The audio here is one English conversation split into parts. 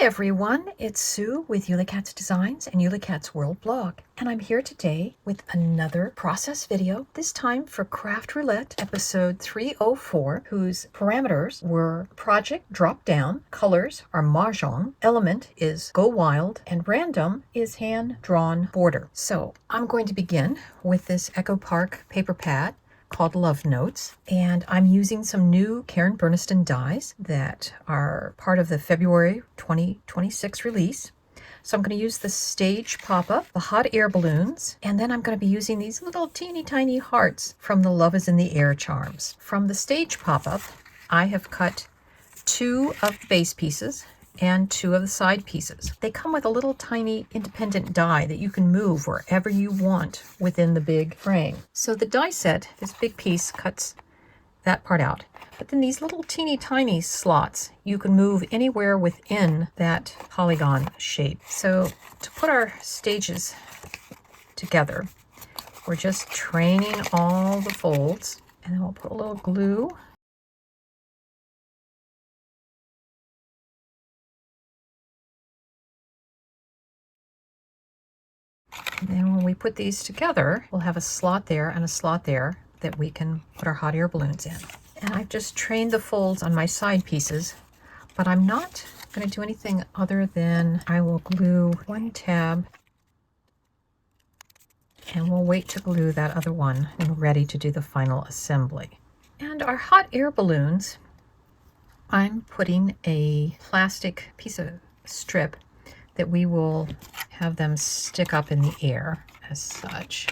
everyone, it's Sue with Ully Designs and Ully World Blog, and I'm here today with another process video, this time for Craft Roulette episode 304, whose parameters were project drop down, colors are mahjong, element is go wild, and random is hand drawn border. So I'm going to begin with this Echo Park paper pad called Love Notes, and I'm using some new Karen Burniston dies that are part of the February 2026 release. So I'm going to use the stage pop-up, the hot air balloons, and then I'm going to be using these little teeny tiny hearts from the Love is in the Air charms. From the stage pop-up, I have cut 2 of the base pieces and 2 of the side pieces. They come with a little tiny independent die that you can move wherever you want within the big frame. So the die set, this big piece cuts that part out. But then these little teeny tiny slots, you can move anywhere within that polygon shape. So to put our stages together, we're just training all the folds, and then we'll put a little glue. And then when we put these together, we'll have a slot there and a slot there that we can put our hot air balloons in. And I've just trained the folds on my side pieces, but I'm not going to do anything other than I will glue one tab, and we'll wait to glue that other one when we're ready to do the final assembly. And our hot air balloons, I'm putting a plastic piece of strip that we will have them stick up in the air as such.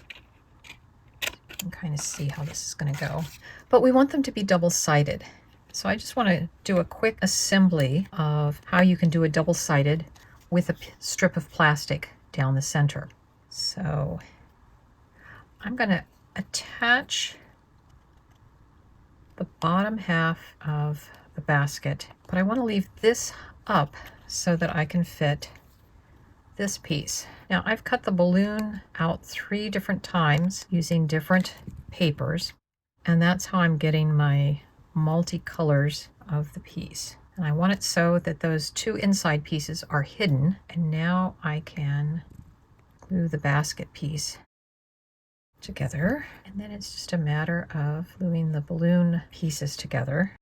You can kind of see how this is going to go. But we want them to be double-sided. So I just want to do a quick assembly of how you can do a double-sided with a strip of plastic down the center. So I'm going to attach the bottom half of the basket, but I want to leave this up so that I can fit this piece. Now I've cut the balloon out 3 different times using different papers, and that's how I'm getting my multicolors of the piece. And I want it so that those 2 inside pieces are hidden, and now I can glue the basket piece together, and then it's just a matter of gluing the balloon pieces together.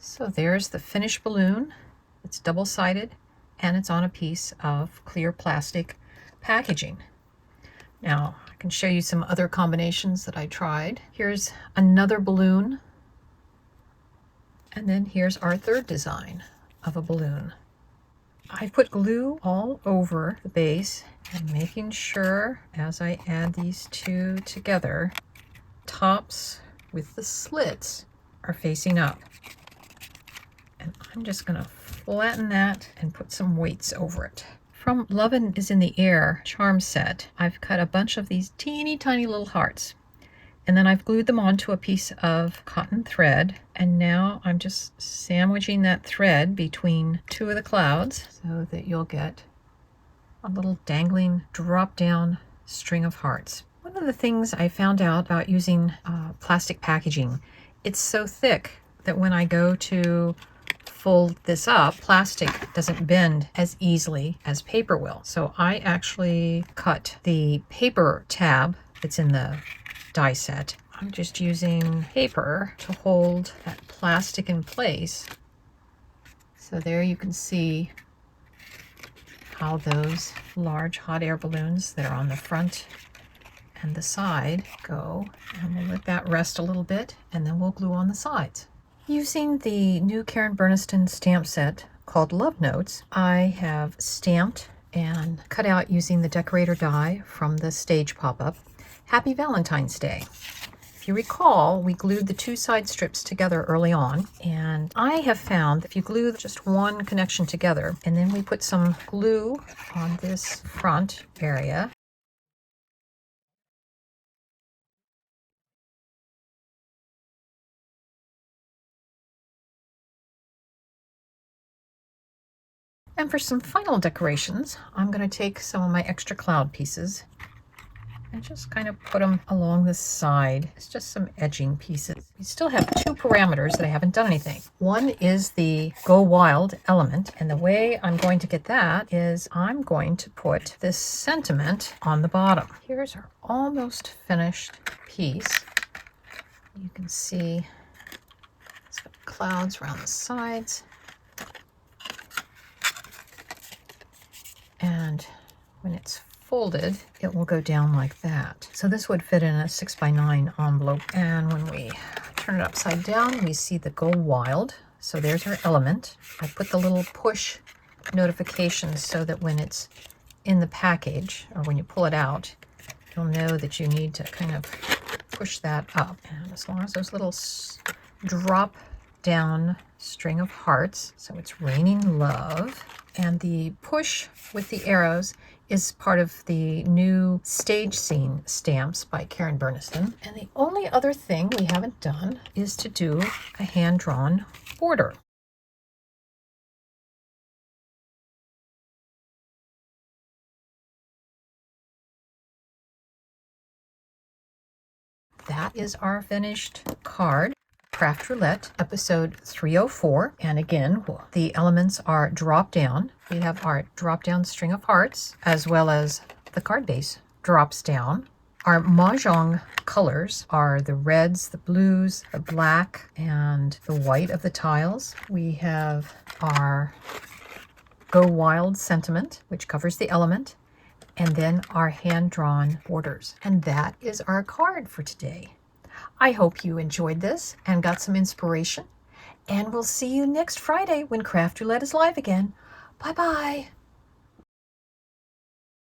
So there's the finished balloon. It's double-sided and it's on a piece of clear plastic packaging. Now I can show you some other combinations that I tried. Here's another balloon, and then here's our third design of a balloon. I put glue all over the base and making sure as I add these 2 together, tops with the slits are facing up. And I'm just going to flatten that and put some weights over it. From Love is in the Air charm set, I've cut a bunch of these teeny tiny little hearts. And then I've glued them onto a piece of cotton thread. And now I'm just sandwiching that thread between 2 of the clouds so that you'll get a little dangling drop down string of hearts. One of the things I found out about using plastic packaging, it's so thick that when I go to fold this up, plastic doesn't bend as easily as paper will. So I actually cut the paper tab that's in the die set. I'm just using paper to hold that plastic in place. So there you can see how those large hot air balloons that are on the front and the side go. And we'll let that rest a little bit, and then we'll glue on the sides. Using the new Karen Burniston stamp set called Love Notes, I have stamped and cut out using the decorator die from the stage pop-up, Happy Valentine's Day. If you recall, we glued the 2 side strips together early on, and I have found that if you glue just one connection together, and then we put some glue on this front area, and for some final decorations, I'm going to take some of my extra cloud pieces and just kind of put them along the side. It's just some edging pieces. We still have two parameters that I haven't done anything. One is the Go Wild element, and the way I'm going to get that is I'm going to put this sentiment on the bottom. Here's our almost finished piece. You can see it's got clouds around the sides. And when it's folded, it will go down like that. So this would fit in a 6x9 envelope. And when we turn it upside down, we see the Go Wild. So there's our element. I put the little push notifications so that when it's in the package, or when you pull it out, you'll know that you need to kind of push that up. And as long as those little drop down string of hearts, so it's raining love. And the push with the arrows is part of the new stage scene stamps by Karen Burniston. And the only other thing we haven't done is to do a hand-drawn border. That is our finished card. Craft Roulette, episode 304. And again, the elements are drop down. We have our drop down string of hearts, as well as the card base drops down. Our Mahjong colors are the reds, the blues, the black, and the white of the tiles. We have our Go Wild sentiment, which covers the element, and then our hand-drawn borders. And that is our card for today. I hope you enjoyed this and got some inspiration. And we'll see you next Friday when Craft Roulette is live again. Bye-bye.